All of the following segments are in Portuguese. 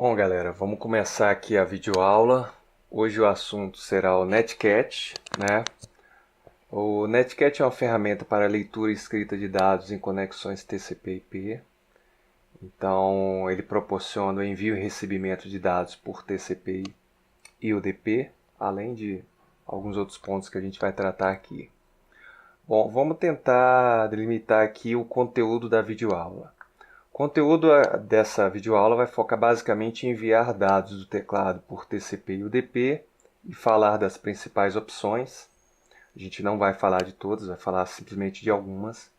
Bom, galera, vamos começar aqui a videoaula. Hoje o assunto será o Netcat, né? O Netcat é uma ferramenta para leitura e escrita de dados em conexões TCP/IP. Então, ele proporciona o envio e recebimento de dados por TCP e UDP, além de alguns outros pontos que a gente vai tratar aqui. Bom, vamos tentar delimitar aqui o conteúdo da videoaula. O conteúdo dessa videoaula vai focar basicamente em enviar dados do teclado por TCP e UDP e falar das principais opções. A gente não vai falar de todas, vai falar simplesmente de algumas.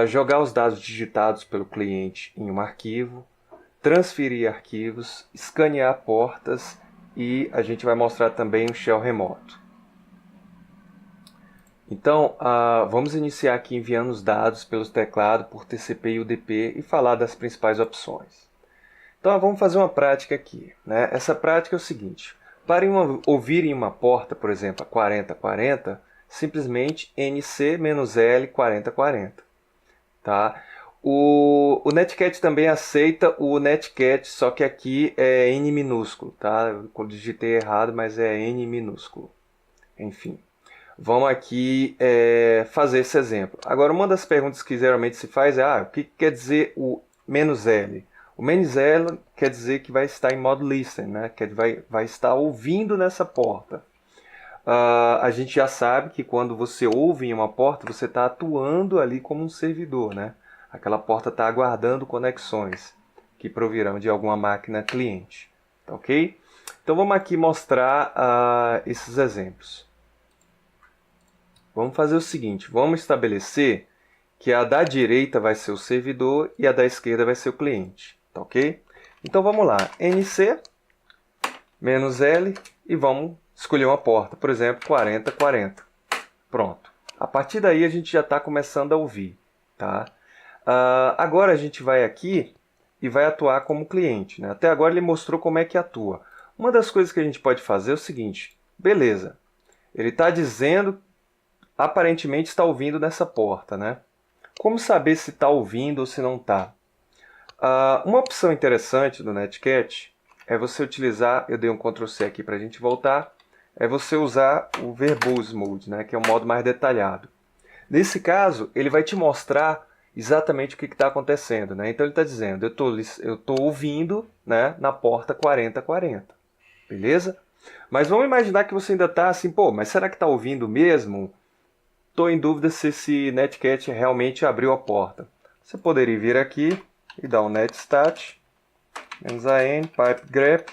Jogar os dados digitados pelo cliente em um arquivo, transferir arquivos, escanear portas e a gente vai mostrar também um shell remoto. Então, vamos iniciar aqui enviando os dados pelos teclados por TCP e UDP e falar das principais opções. Então, vamos fazer uma prática aqui, né? Essa prática é o seguinte: para ouvir em uma porta, por exemplo, a 4040, simplesmente NC-L 4040. Tá? O Netcat também aceita o Netcat, só que aqui é N minúsculo. Tá? Eu digitei errado, mas é N minúsculo. Enfim. Vamos aqui fazer esse exemplo. Agora, uma das perguntas que geralmente se faz é: o que quer dizer o "-L"? O "-L" quer dizer que vai estar em modo listen, né? Que vai estar ouvindo nessa porta. A gente já sabe que quando você ouve em uma porta, você está atuando ali como um servidor, né? Aquela porta está aguardando conexões que provirão de alguma máquina cliente. Tá ok? Então vamos aqui mostrar esses exemplos. Vamos fazer o seguinte: vamos estabelecer que a da direita vai ser o servidor e a da esquerda vai ser o cliente. Tá ok? Então vamos lá, NC "-L" e vamos escolher uma porta, por exemplo, 4040. Pronto. A partir daí a gente já está começando a ouvir. Tá? Agora a gente vai aqui e vai atuar como cliente. Né? Até agora ele mostrou como é que atua. Uma das coisas que a gente pode fazer é o seguinte: beleza, ele está dizendo, aparentemente está ouvindo nessa porta. Né? Como saber se está ouvindo ou se não está? Uma opção interessante do Netcat é você utilizar, eu dei um Ctrl C aqui para a gente voltar, é você usar o Verbose Mode, né, que é um modo mais detalhado. Nesse caso, ele vai te mostrar exatamente o que está acontecendo. Né? Então ele está dizendo: eu estou ouvindo, né, na porta 4040. Beleza? Mas vamos imaginar que você ainda está assim: mas será que está ouvindo mesmo? Estou em dúvida se esse Netcat realmente abriu a porta. Você poderia vir aqui e dar um netstat -an pipe grep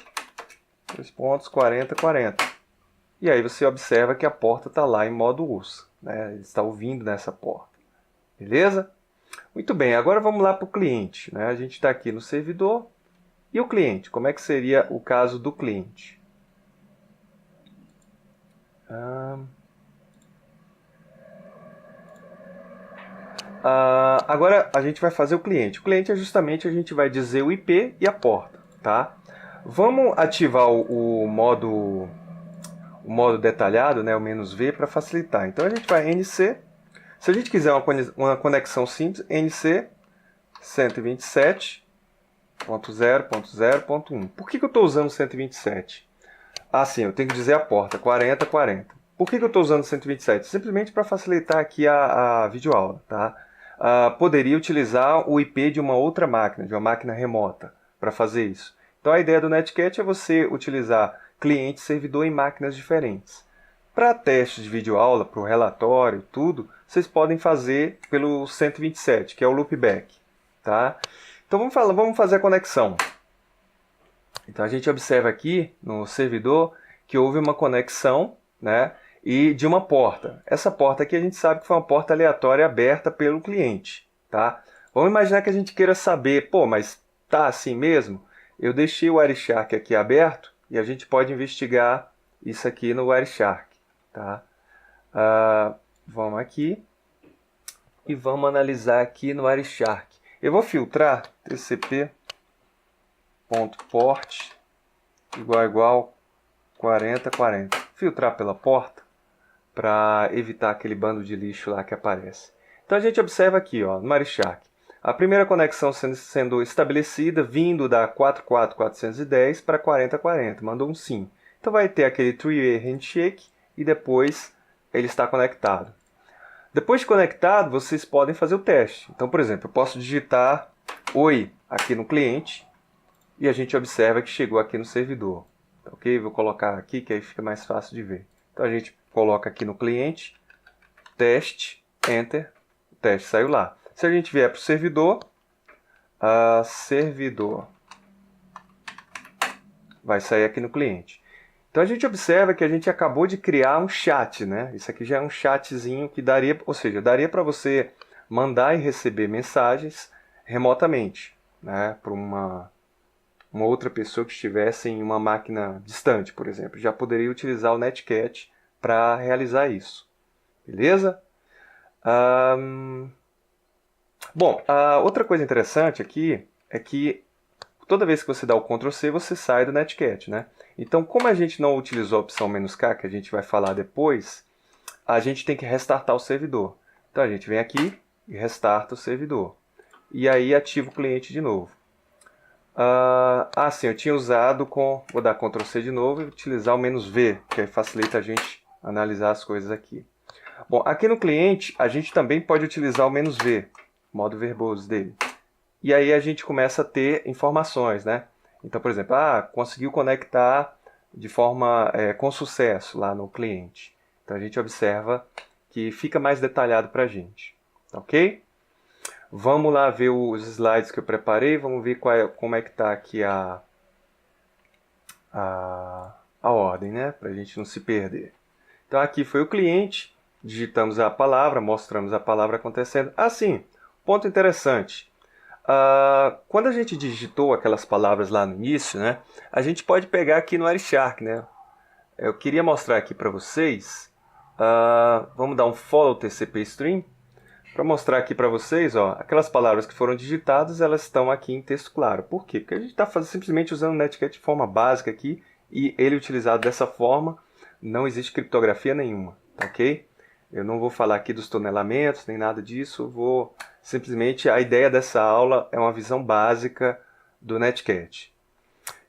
4040. E aí você observa que a porta está lá em modo US. Né? Ele está ouvindo nessa porta. Beleza? Muito bem, agora vamos lá para o cliente. Né? A gente está aqui no servidor. E o cliente? Como é que seria o caso do cliente? Agora a gente vai fazer o cliente. O cliente é justamente, a gente vai dizer o IP e a porta. Tá? Vamos ativar o modo detalhado, né, o "-V", para facilitar. Então a gente vai NC. Se a gente quiser uma conexão simples, NC 127.0.0.1. Por que eu estou usando 127? Sim, eu tenho que dizer a porta, 4040. Por que eu estou usando 127? Simplesmente para facilitar aqui a videoaula. Tá? Poderia utilizar o IP de uma outra máquina, de uma máquina remota, para fazer isso. Então a ideia do Netcat é você utilizar cliente e servidor em máquinas diferentes. Para testes de videoaula, para o relatório, tudo, vocês podem fazer pelo 127, que é o loopback. Tá? Então vamos fazer a conexão. Então a gente observa aqui no servidor que houve uma conexão, né, e de uma porta. Essa porta aqui a gente sabe que foi uma porta aleatória aberta pelo cliente. Tá? Vamos imaginar que a gente queira saber, mas tá assim mesmo? Eu deixei o Wireshark aqui aberto e a gente pode investigar isso aqui no Wireshark. Tá? Vamos aqui e vamos analisar aqui no Wireshark. Eu vou filtrar tcp.port igual 4040. Filtrar pela porta para evitar aquele bando de lixo lá que aparece. Então a gente observa aqui, ó, no Wireshark. A primeira conexão sendo estabelecida, vindo da 44410 para 4040, mandou um sim. Então vai ter aquele three-way handshake e depois ele está conectado. Depois de conectado, vocês podem fazer o teste. Então, por exemplo, eu posso digitar oi aqui no cliente e a gente observa que chegou aqui no servidor. Ok? Vou colocar aqui que aí fica mais fácil de ver. Então a gente coloca aqui no cliente, teste, enter, o teste saiu lá. Se a gente vier para o servidor, servidor vai sair aqui no cliente. Então a gente observa que a gente acabou de criar um chat, né? Isso aqui já é um chatzinho que daria, ou seja, daria para você mandar e receber mensagens remotamente, né? Para uma outra pessoa que estivesse em uma máquina distante, por exemplo. Já poderia utilizar o Netcat para realizar isso. Beleza? Bom, outra coisa interessante aqui é que toda vez que você dá o Ctrl C, você sai do Netcat, né? Então, como a gente não utilizou a opção "-k", que a gente vai falar depois, a gente tem que restartar o servidor. Então, a gente vem aqui e restarta o servidor. E aí, ativa o cliente de novo. Sim, eu tinha usado com... Vou dar Ctrl C de novo e utilizar o "-v", que aí facilita a gente analisar as coisas aqui. Bom, aqui no cliente, a gente também pode utilizar o "-v", modo verboso dele. E aí a gente começa a ter informações, né? Então, por exemplo, conseguiu conectar de forma com sucesso lá no cliente. Então a gente observa que fica mais detalhado para a gente. Ok? Vamos lá ver os slides que eu preparei. Vamos ver como é que está aqui a ordem, né? Para a gente não se perder. Então aqui foi o cliente. Digitamos a palavra, mostramos a palavra acontecendo. Sim, ponto interessante. Quando a gente digitou aquelas palavras lá no início, né, a gente pode pegar aqui no Wireshark, né? Eu queria mostrar aqui para vocês. Vamos dar um follow TCP stream para mostrar aqui para vocês, ó, aquelas palavras que foram digitadas, elas estão aqui em texto claro. Por quê? Porque a gente está simplesmente usando o Netcat de forma básica aqui e ele utilizado dessa forma, não existe criptografia nenhuma, ok? Eu não vou falar aqui dos tonelamentos, nem nada disso, simplesmente a ideia dessa aula é uma visão básica do Netcat.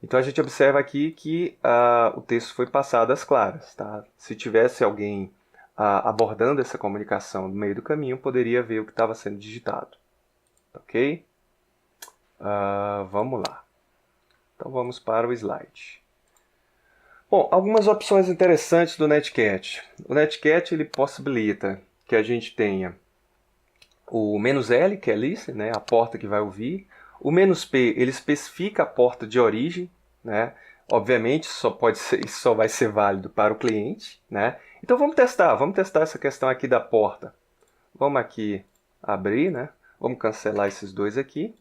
Então a gente observa aqui que o texto foi passado às claras. Tá? Se tivesse alguém abordando essa comunicação no meio do caminho, poderia ver o que estava sendo digitado. Ok? Vamos lá. Então vamos para o slide. Bom, algumas opções interessantes do Netcat. O Netcat ele possibilita que a gente tenha o "-l", que é listen, né, a porta que vai ouvir. O "-p", ele especifica a porta de origem, né? Obviamente, isso só vai ser válido para o cliente, né? Então vamos testar essa questão aqui da porta. Vamos aqui abrir, né? Vamos cancelar esses dois aqui,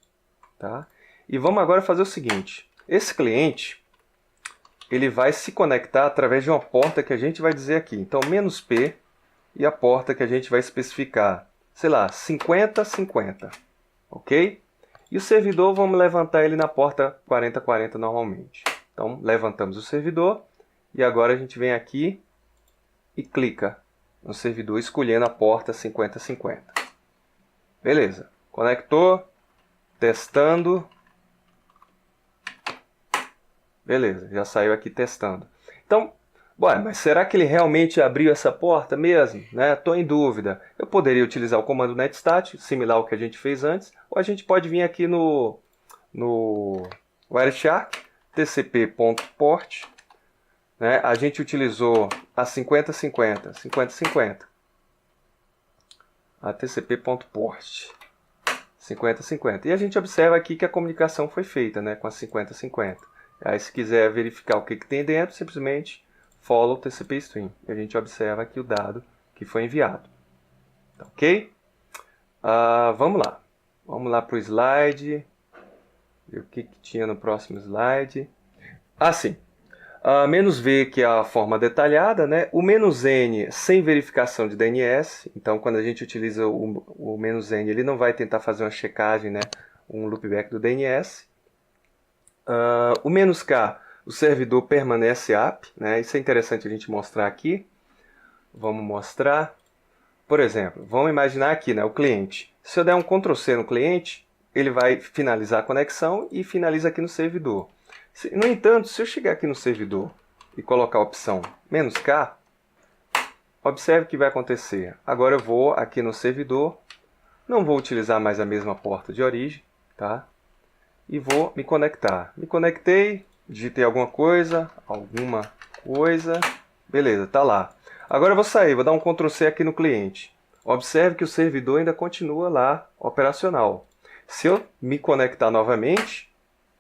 tá? E vamos agora fazer o seguinte. Esse cliente, ele vai se conectar através de uma porta que a gente vai dizer aqui. Então, "-p" e a porta que a gente vai especificar, sei lá, 5050, ok? E o servidor, vamos levantar ele na porta 4040 normalmente. Então, levantamos o servidor e agora a gente vem aqui e clica no servidor escolhendo a porta 5050. Beleza, conectou, testando. Beleza, já saiu aqui testando. Então, mas será que ele realmente abriu essa porta mesmo? Estou em dúvida. Eu poderia utilizar o comando netstat, similar ao que a gente fez antes, ou a gente pode vir aqui no Wireshark, tcp.port, né? A gente utilizou a 5050, a tcp.port 5050. E a gente observa aqui que a comunicação foi feita, né, com a 5050. Aí, se quiser verificar o que tem dentro, simplesmente follow TCP stream. E a gente observa aqui o dado que foi enviado. Ok? Vamos lá. Vamos lá para o slide. Ver o que tinha no próximo slide. Sim. "-v", que é a forma detalhada, né? O "-n" sem verificação de DNS. Então, quando a gente utiliza o "-n", ele não vai tentar fazer uma checagem, né? Um loopback do DNS. O "-k", o servidor permanece app, né? Isso é interessante a gente mostrar aqui. Vamos mostrar. por exemplo, vamos imaginar aqui, né, o cliente. Se eu der um Ctrl C no cliente, ele vai finalizar a conexão e finaliza aqui no servidor. No entanto, se eu chegar aqui no servidor e colocar a opção "-k", observe o que vai acontecer. Agora eu vou aqui no servidor, não vou utilizar mais a mesma porta de origem, tá? E vou me conectar. Me conectei, digitei alguma coisa, beleza, tá lá. Agora eu vou sair, vou dar um Ctrl C aqui no cliente. Observe que o servidor ainda continua lá operacional. Se eu me conectar novamente,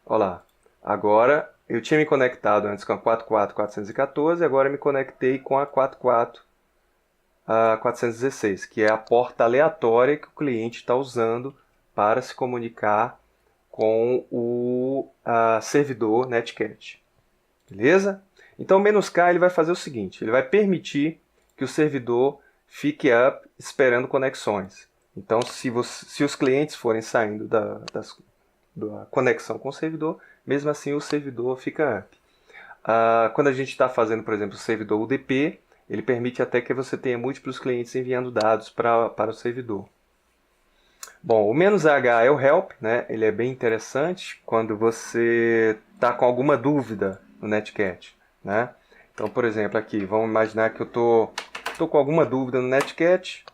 olha lá, agora eu tinha me conectado antes com a 44414, agora me conectei com a 44416, que é a porta aleatória que o cliente está usando para se comunicar com o servidor Netcat. Beleza? Então o "-k" ele vai fazer o seguinte, ele vai permitir que o servidor fique up esperando conexões. Então se os clientes forem saindo da conexão com o servidor, mesmo assim o servidor fica up. Quando a gente está fazendo, por exemplo, o servidor UDP, ele permite até que você tenha múltiplos clientes enviando dados para o servidor. Bom, o "-h" é o help, né? Ele é bem interessante quando você está com alguma dúvida no Netcat, né? Então, por exemplo, aqui, vamos imaginar que eu tô com alguma dúvida no Netcat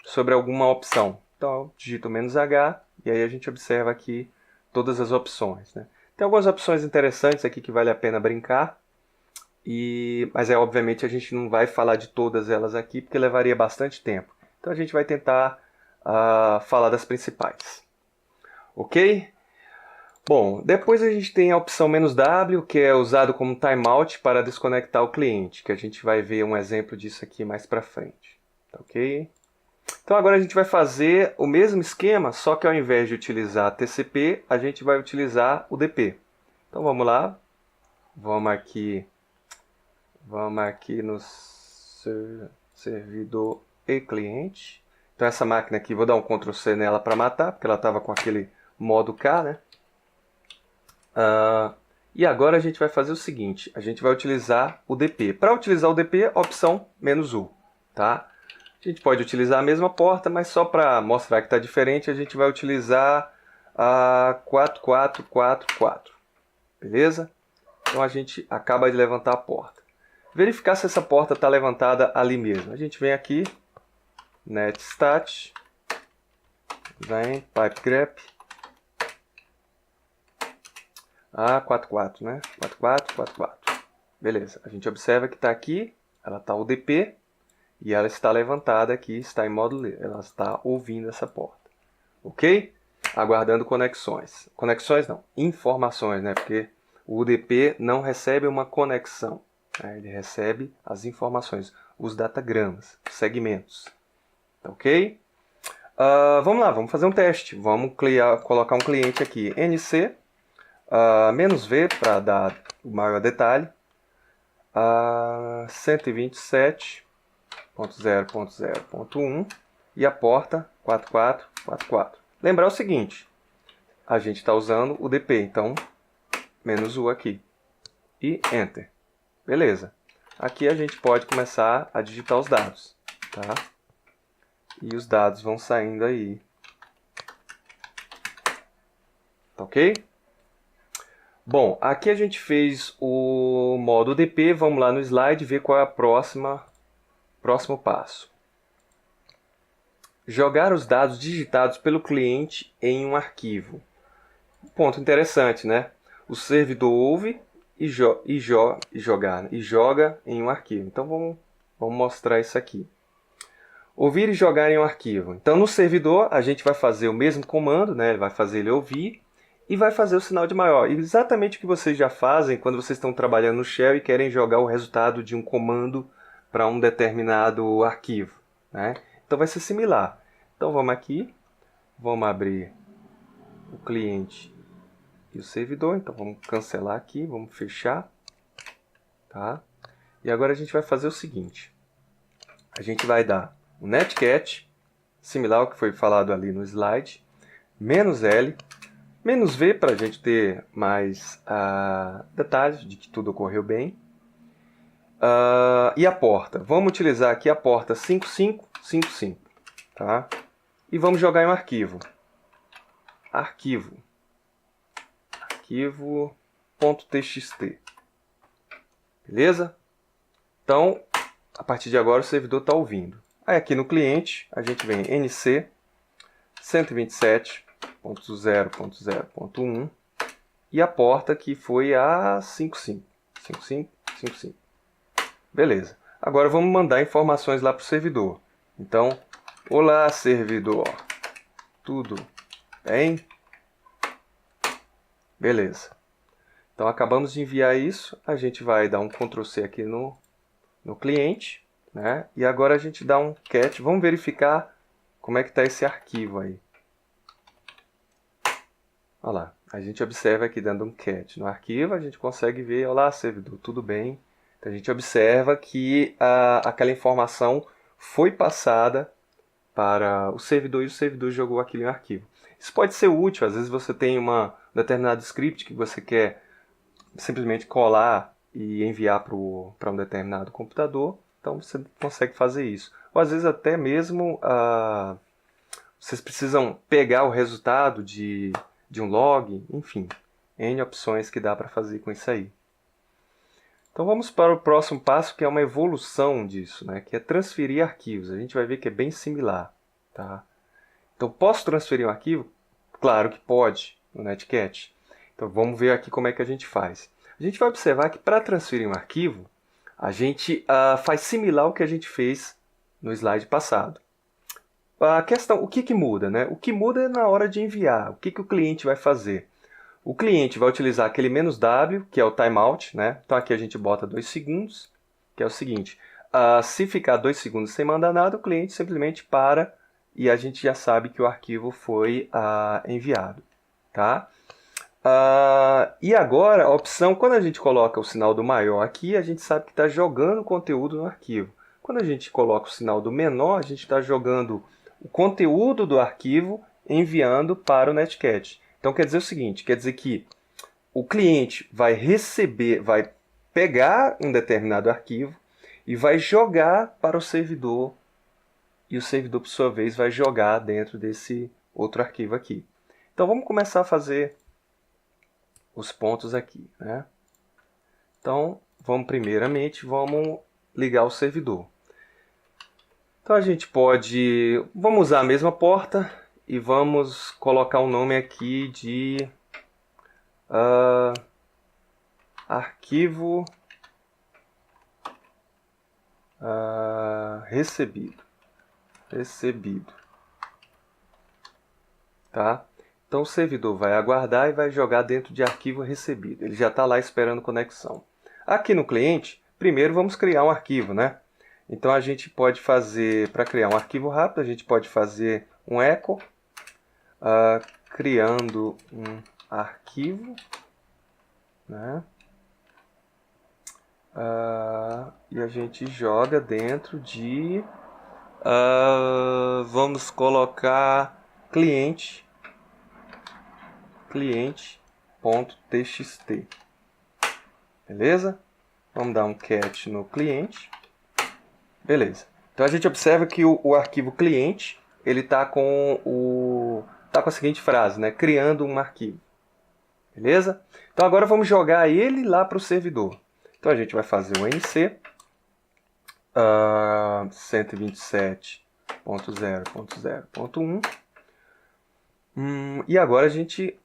sobre alguma opção. Então, eu digito "-h" e aí a gente observa aqui todas as opções, né? Tem algumas opções interessantes aqui que vale a pena brincar, mas obviamente a gente não vai falar de todas elas aqui porque levaria bastante tempo. Então a gente vai tentar falar das principais. Ok? Bom, depois a gente tem a opção "-w", que é usado como timeout para desconectar o cliente, que a gente vai ver um exemplo disso aqui mais para frente. Ok? Então agora a gente vai fazer o mesmo esquema, só que ao invés de utilizar TCP, a gente vai utilizar o UDP. Então vamos lá, vamos aqui no servidor e cliente. Então essa máquina aqui, vou dar um Ctrl C nela para matar, porque ela estava com aquele modo K, né? E agora a gente vai fazer o seguinte, a gente vai utilizar o DP. Para utilizar o DP, opção "-u", tá? A gente pode utilizar a mesma porta, mas só para mostrar que está diferente, a gente vai utilizar a 4444. Beleza? Então a gente acaba de levantar a porta. Verificar se essa porta está levantada ali mesmo. A gente vem aqui, netstat, vem, pipe grep, 44, né? 4444. Beleza, a gente observa que está aqui, ela está UDP, e ela está levantada aqui, está em modo, ela está ouvindo essa porta. Ok? Aguardando conexões. Conexões não, informações, né? Porque o UDP não recebe uma conexão, né? Ele recebe as informações, os datagramas, segmentos. Ok? Vamos lá, vamos fazer um teste. Vamos colocar um cliente aqui, NC, "-v", para dar o maior detalhe, 127.0.0.1 e a porta 4444. Lembrar o seguinte, a gente está usando o DP, então "-u" aqui e Enter. Beleza. Aqui a gente pode começar a digitar os dados, tá? E os dados vão saindo aí. Tá ok? Bom, aqui a gente fez o modo DP, vamos lá no slide ver qual é o próximo passo. Jogar os dados digitados pelo cliente em um arquivo. Ponto interessante, né? O servidor ouve e joga em um arquivo. Então vamos mostrar isso aqui. Ouvir e jogar em um arquivo. Então no servidor a gente vai fazer o mesmo comando, né? Ele vai fazer ele ouvir e vai fazer o sinal de maior. Exatamente o que vocês já fazem quando vocês estão trabalhando no Shell e querem jogar o resultado de um comando para um determinado arquivo, né? Então vai ser similar. Então vamos aqui, vamos abrir o cliente e o servidor. Então vamos cancelar aqui, vamos fechar, tá? E agora a gente vai fazer o seguinte. A gente vai dar um netcat, similar ao que foi falado ali no slide, "-l", "-v" para a gente ter mais detalhes de que tudo ocorreu bem. E a porta. Vamos utilizar aqui a porta 5555. tá? E vamos jogar em um arquivo. Arquivo.txt. Beleza? Então, a partir de agora o servidor está ouvindo. Aí aqui no cliente, a gente vem nc 127.0.0.1 e a porta que foi a 55. Beleza. Agora vamos mandar informações lá para o servidor. Então, olá servidor, tudo bem? Beleza. Então acabamos de enviar isso, a gente vai dar um Ctrl C aqui no cliente, né? E agora a gente dá um cat, vamos verificar como é que está esse arquivo aí. Olha lá, a gente observa aqui dando um cat no arquivo, a gente consegue ver, olá servidor, tudo bem? Então a gente observa que aquela informação foi passada para o servidor e o servidor jogou aquilo em arquivo. Isso pode ser útil, às vezes você tem um determinado script que você quer simplesmente colar e enviar para um determinado computador, então você consegue fazer isso. Ou às vezes até mesmo vocês precisam pegar o resultado de um log, enfim, N opções que dá para fazer com isso aí. Então vamos para o próximo passo, que é uma evolução disso, né? Que é transferir arquivos. A gente vai ver que é bem similar. Tá? Então, posso transferir um arquivo? Claro que pode, no Netcat. Então vamos ver aqui como é que a gente faz. A gente vai observar que para transferir um arquivo, a gente faz similar ao que a gente fez no slide passado. A questão, o que muda? Né? O que muda é na hora de enviar. O que o cliente vai fazer? O cliente vai utilizar aquele "-w", que é o timeout, né? Então aqui a gente bota 2 segundos, que é o seguinte, se ficar 2 segundos sem mandar nada, o cliente simplesmente para e a gente já sabe que o arquivo foi enviado. Tá? E agora a opção, quando a gente coloca o sinal do maior aqui, a gente sabe que está jogando conteúdo no arquivo. Quando a gente coloca o sinal do menor, a gente está jogando o conteúdo do arquivo enviando para o Netcat. Então quer dizer o seguinte, quer dizer que o cliente vai receber, vai pegar um determinado arquivo e vai jogar para o servidor, e o servidor, por sua vez, vai jogar dentro desse outro arquivo aqui. Então vamos começar a fazer os pontos aqui, né? Então primeiramente vamos ligar o servidor. Então a gente vamos usar a mesma porta e vamos colocar um nome aqui de arquivo recebido. Tá? Então o servidor vai aguardar e vai jogar dentro de arquivo recebido. Ele já está lá esperando conexão. Aqui no cliente, primeiro vamos criar um arquivo, né? Então a gente pode fazer, para criar um arquivo rápido, a gente pode fazer um echo criando um arquivo, né? E a gente joga dentro de vamos colocar cliente.txt. Beleza? Vamos dar um cat no cliente. Beleza. Então a gente observa que o arquivo cliente, ele está com a seguinte frase, né? Criando um arquivo. Beleza? Então agora vamos jogar ele lá para o servidor. Então a gente vai fazer o nc 127.0.0.1 e agora a gente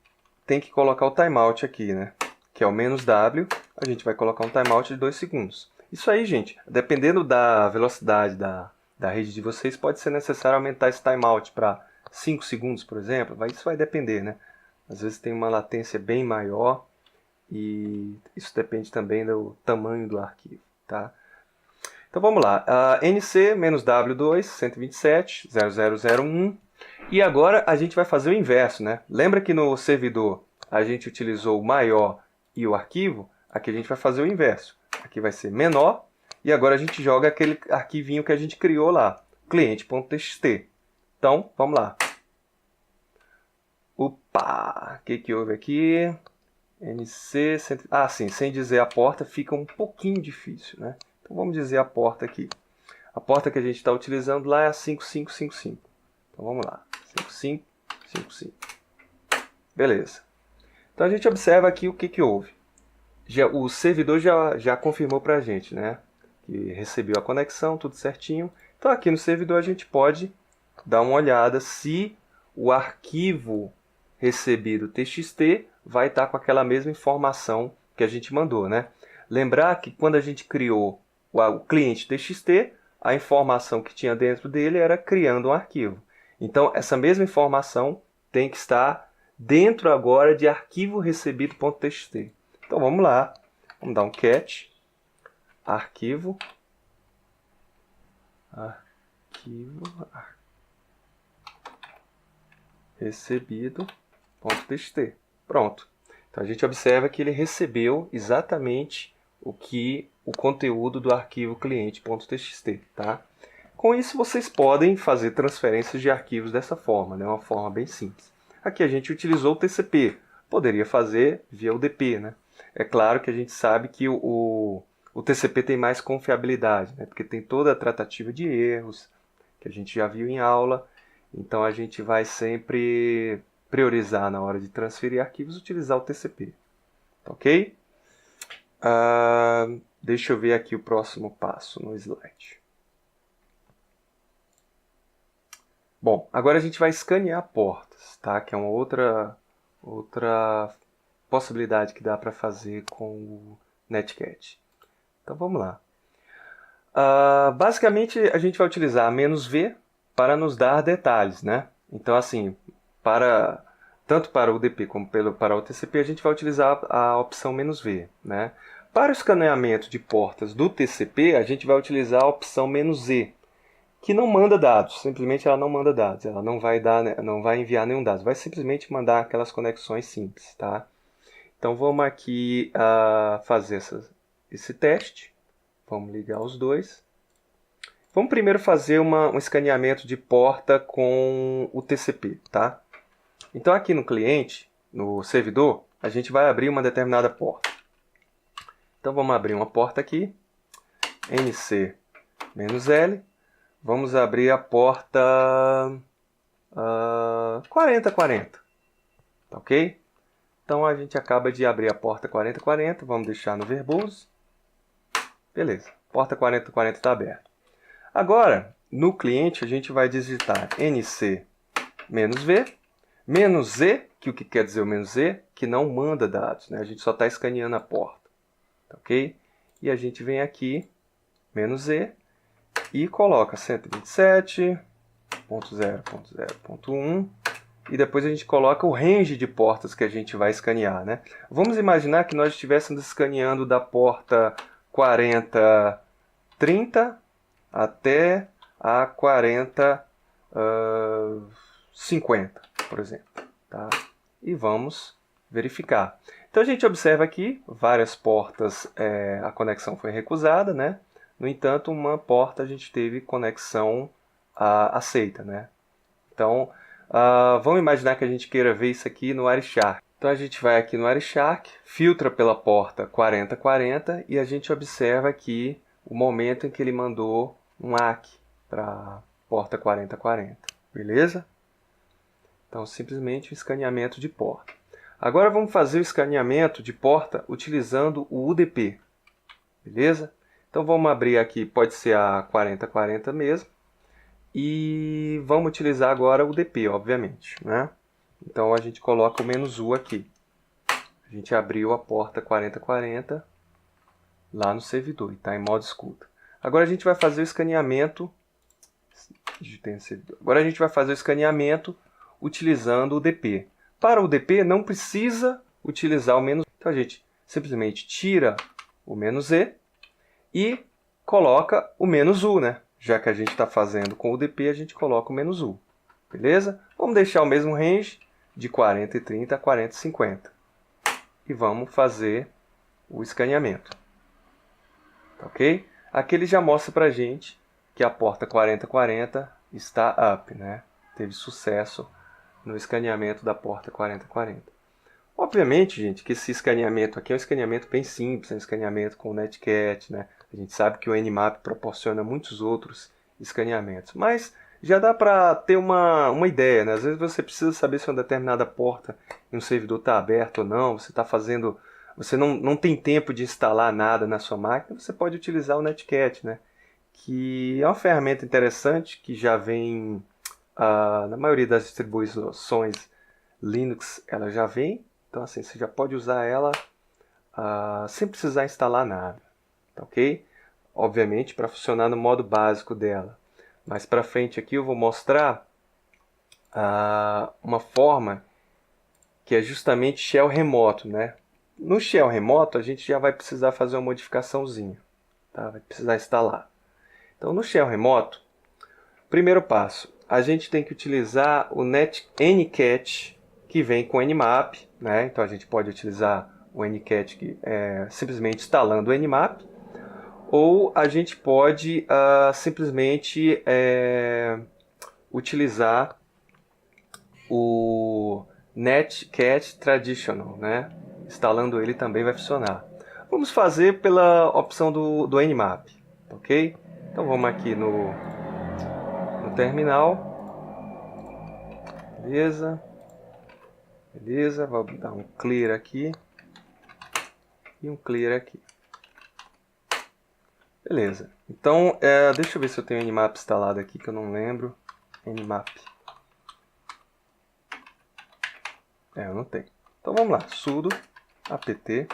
tem que colocar o timeout aqui, né? Que é o "-w", a gente vai colocar um timeout de 2 segundos. Isso aí, gente, dependendo da velocidade da rede de vocês, pode ser necessário aumentar esse timeout para 5 segundos, por exemplo. Isso vai depender, né? Às vezes tem uma latência bem maior e isso depende também do tamanho do arquivo, tá? Então vamos lá, nc-w2 127.0.0.1 e agora a gente vai fazer o inverso, né? Lembra que no servidor a gente utilizou o maior e o arquivo? Aqui a gente vai fazer o inverso. Aqui vai ser menor e agora a gente joga aquele arquivinho que a gente criou lá, cliente.txt. Então vamos lá. Opa! O que houve aqui? NC... sim, sem dizer a porta fica um pouquinho difícil, né? Então vamos dizer a porta aqui. A porta que a gente está utilizando lá é a 5555. Então vamos lá, 55, 55. Beleza. Então a gente observa aqui o que houve. O servidor já confirmou para a gente, né? Que recebeu a conexão, tudo certinho. Então aqui no servidor a gente pode dar uma olhada se o arquivo recebido txt vai estar com aquela mesma informação que a gente mandou, né? Lembrar que quando a gente criou o cliente txt, a informação que tinha dentro dele era criando um arquivo. Então essa mesma informação tem que estar dentro agora de arquivo recebido.txt. Então vamos lá, vamos dar um cat, arquivo recebido.txt. Pronto. Então a gente observa que ele recebeu exatamente o conteúdo do arquivo cliente.txt, tá? Com isso vocês podem fazer transferências de arquivos dessa forma, né? Uma forma bem simples. Aqui a gente utilizou o TCP, poderia fazer via UDP, né? É claro que a gente sabe que o TCP tem mais confiabilidade, né? Porque tem toda a tratativa de erros, que a gente já viu em aula. Então a gente vai sempre priorizar na hora de transferir arquivos, utilizar o TCP. Ok? Deixa eu ver aqui o próximo passo no slide. Bom, agora a gente vai escanear portas, tá? Que é uma outra possibilidade que dá para fazer com o Netcat. Então vamos lá. Basicamente a gente vai utilizar "-v" para nos dar detalhes, né? Então assim, tanto para o UDP como para o TCP a gente vai utilizar a opção "-v", né? Para o escaneamento de portas do TCP a gente vai utilizar a opção "-z", que não manda dados, simplesmente ela não manda dados, ela não vai enviar nenhum dado, vai simplesmente mandar aquelas conexões simples, tá? Então vamos aqui fazer esse teste, vamos ligar os dois. Vamos primeiro fazer um escaneamento de porta com o TCP, tá? Então aqui no cliente, no servidor, a gente vai abrir uma determinada porta. Então vamos abrir uma porta aqui, NC-L. Vamos abrir a porta 4040, tá ok? Então a gente acaba de abrir a porta 4040, vamos deixar no verbose. Beleza, porta 4040 está aberta. Agora, no cliente a gente vai digitar NC-V, "-z", que o que quer dizer o "-z"? Que não manda dados, né? A gente só está escaneando a porta, tá ok? E a gente vem aqui, "-z", e coloca 127.0.0.1 e depois a gente coloca o range de portas que a gente vai escanear, né? Vamos imaginar que nós estivéssemos escaneando da porta 4030 até a 4050, por exemplo, tá? E vamos verificar. Então a gente observa aqui várias portas, a conexão foi recusada, né? No entanto, uma porta a gente teve conexão aceita, né? Então, vamos imaginar que a gente queira ver isso aqui no Wireshark. Então a gente vai aqui no Wireshark, filtra pela porta 4040 e a gente observa aqui o momento em que ele mandou um ACK para a porta 4040. Beleza? Então, simplesmente o escaneamento de porta. Agora vamos fazer o escaneamento de porta utilizando o UDP. Beleza? Então vamos abrir aqui, pode ser a 4040 mesmo. E vamos utilizar agora o UDP, obviamente, né? Então a gente coloca o "-u" aqui. A gente abriu a porta 4040 lá no servidor e está em modo escuta. Agora a gente vai fazer o escaneamento. Agora a gente vai fazer o escaneamento utilizando o UDP. Para o UDP não precisa utilizar o "-u". Então a gente simplesmente tira o "-z" e coloca o "-u", né? Já que a gente está fazendo com o UDP, a gente coloca o "-u". Beleza? Vamos deixar o mesmo range de 4030 a 4050. E vamos fazer o escaneamento. Tá ok? Aqui ele já mostra para a gente que a porta 4040 está up, né? Teve sucesso no escaneamento da porta 4040. Obviamente, gente, que esse escaneamento aqui é um escaneamento bem simples, é um escaneamento com o Netcat, né? A gente sabe que o Nmap proporciona muitos outros escaneamentos, mas já dá para ter uma ideia, né? Às vezes você precisa saber se uma determinada porta em um servidor está aberta ou não, você está fazendo, você não tem tempo de instalar nada na sua máquina, você pode utilizar o Netcat, né? Que é uma ferramenta interessante que já vem na maioria das distribuições Linux, ela já vem, então assim, você já pode usar ela sem precisar instalar nada, tá ok? Obviamente para funcionar no modo básico dela. Mais para frente aqui eu vou mostrar uma forma que é justamente shell remoto, né? No shell remoto a gente já vai precisar fazer uma modificaçãozinha, tá? Vai precisar instalar. Então no shell remoto, primeiro passo, a gente tem que utilizar o Ncat que vem com Nmap, né? Então a gente pode utilizar o Ncat simplesmente instalando o Nmap, ou a gente pode simplesmente utilizar o Netcat Traditional, né? Instalando ele também vai funcionar. Vamos fazer pela opção do Nmap, ok? Então vamos aqui no terminal, beleza, beleza, vou dar um clear aqui e um clear aqui, beleza. Então deixa eu ver se eu tenho o Nmap instalado aqui, que eu não lembro. Nmap, eu não tenho. Então vamos lá, sudo apt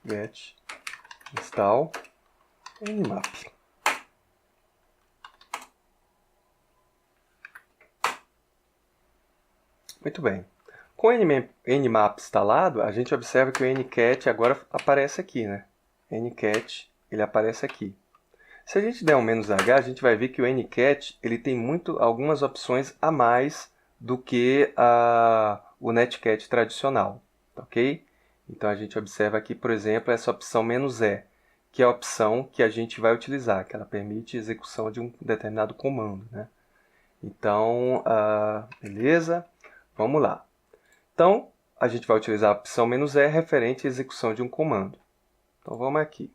get install nmap. Muito bem. Com o Nmap instalado, a gente observa que o Ncat agora aparece aqui, né? Ncat, ele aparece aqui. Se a gente der um "-h", a gente vai ver que o Ncat ele tem algumas opções a mais do que o Netcat tradicional, ok? Então a gente observa aqui, por exemplo, essa opção "-e", que é a opção que a gente vai utilizar, que ela permite a execução de um determinado comando, né? Então, beleza, vamos lá. Então, a gente vai utilizar a opção "-e" referente à execução de um comando. Então vamos aqui.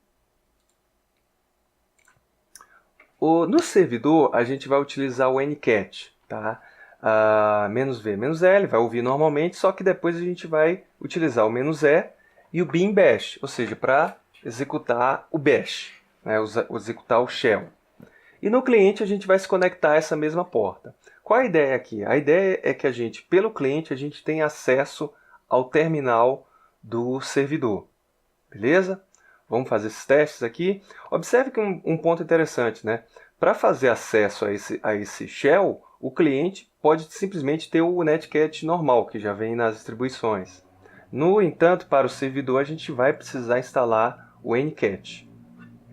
No servidor, a gente vai utilizar o Ncat, tá? "-v", "-l", vai ouvir normalmente, só que depois a gente vai utilizar o "-e" e o bin bash, ou seja, para executar o bash, né? Executar o shell. E no cliente a gente vai se conectar a essa mesma porta. Qual a ideia aqui? A ideia é que pelo cliente, a gente tem acesso ao terminal do servidor. Beleza? Vamos fazer esses testes aqui. Observe que um ponto interessante, né? Para fazer acesso a esse shell, o cliente pode simplesmente ter o Netcat normal, que já vem nas distribuições. No entanto, para o servidor, a gente vai precisar instalar o Ncat.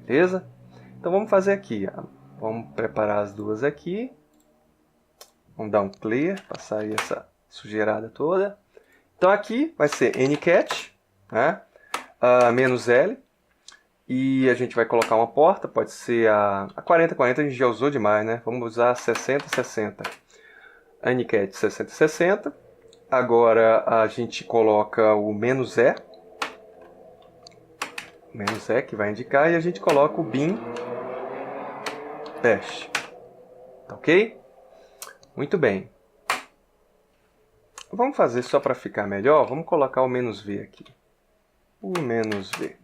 Beleza? Então vamos fazer aqui. Vamos preparar as duas aqui. Vamos dar um clear, passar aí essa sujeirada toda. Então aqui vai ser Ncat, né? "-l", e a gente vai colocar uma porta, pode ser a 4040, a gente já usou demais, né? Vamos usar a 6060. Ncat 6060. Agora a gente coloca o "-e", "-e", que vai indicar, e a gente coloca o bin bash. Ok? Muito bem. Vamos fazer só para ficar melhor, vamos colocar o "-v" aqui. O "-v".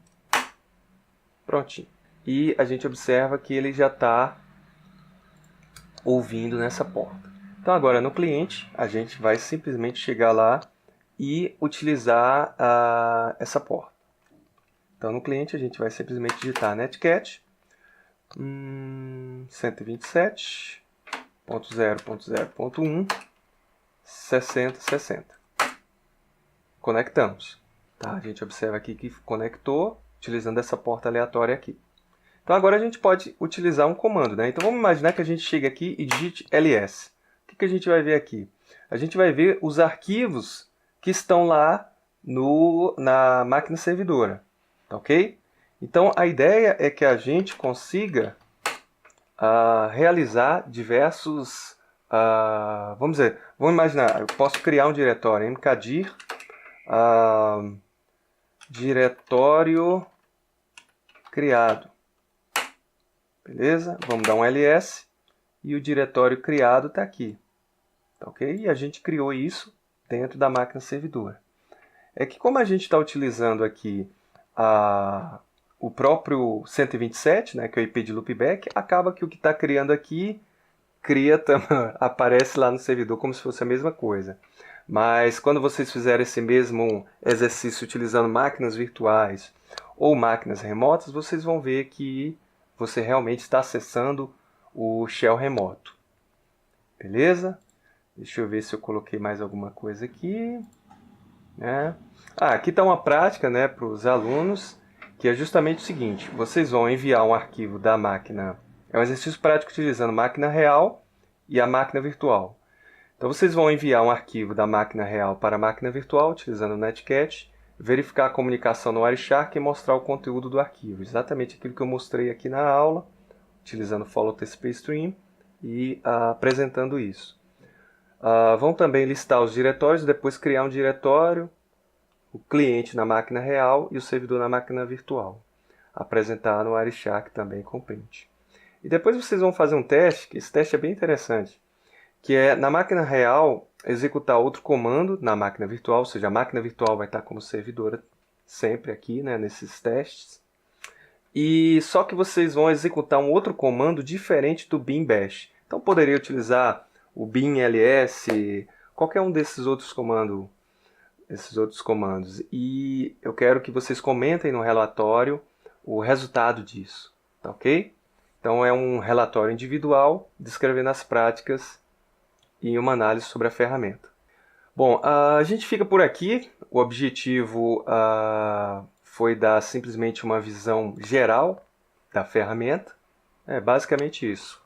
Prontinho. E a gente observa que ele já está ouvindo nessa porta. Então agora no cliente, a gente vai simplesmente chegar lá e utilizar essa porta. Então no cliente a gente vai simplesmente digitar netcat 127.0.0.1 6060. Conectamos. Tá? A gente observa aqui que conectou utilizando essa porta aleatória aqui. Então agora a gente pode utilizar um comando, né? Então vamos imaginar que a gente chega aqui e digite ls. O que a gente vai ver aqui? A gente vai ver os arquivos que estão lá na máquina servidora. Tá ok? Então a ideia é que a gente consiga realizar diversos... vamos imaginar, eu posso criar um diretório mkdir diretório criado. Beleza? Vamos dar um ls e o diretório criado está aqui. Tá, ok? E a gente criou isso dentro da máquina servidora. É que como a gente está utilizando aqui o próprio 127, né, que é o IP de loopback, acaba que o que está criando aqui aparece lá no servidor como se fosse a mesma coisa. Mas quando vocês fizerem esse mesmo exercício utilizando máquinas virtuais ou máquinas remotas, vocês vão ver que você realmente está acessando o shell remoto. Beleza? Deixa eu ver se eu coloquei mais alguma coisa aqui. Aqui está uma prática, né, para os alunos, que é justamente o seguinte: vocês vão enviar um arquivo da máquina. É um exercício prático utilizando máquina real e a máquina virtual. Então vocês vão enviar um arquivo da máquina real para a máquina virtual utilizando o Netcat, verificar a comunicação no Wireshark e mostrar o conteúdo do arquivo. Exatamente aquilo que eu mostrei aqui na aula, utilizando o Follow TCP Stream e apresentando isso. Vão também listar os diretórios, depois criar um diretório, o cliente na máquina real e o servidor na máquina virtual. Apresentar no Wireshark também com print. E depois vocês vão fazer um teste, que esse teste é bem interessante, que é na máquina real executar outro comando na máquina virtual, ou seja, a máquina virtual vai estar como servidora sempre aqui, né, nesses testes. E só que vocês vão executar um outro comando diferente do bin bash. Então poderia utilizar o bin ls, qualquer um desses outros comandos. E eu quero que vocês comentem no relatório o resultado disso, tá ok? Então é um relatório individual descrevendo as práticas e uma análise sobre a ferramenta. Bom, a gente fica por aqui. O objetivo foi dar simplesmente uma visão geral da ferramenta. É basicamente isso.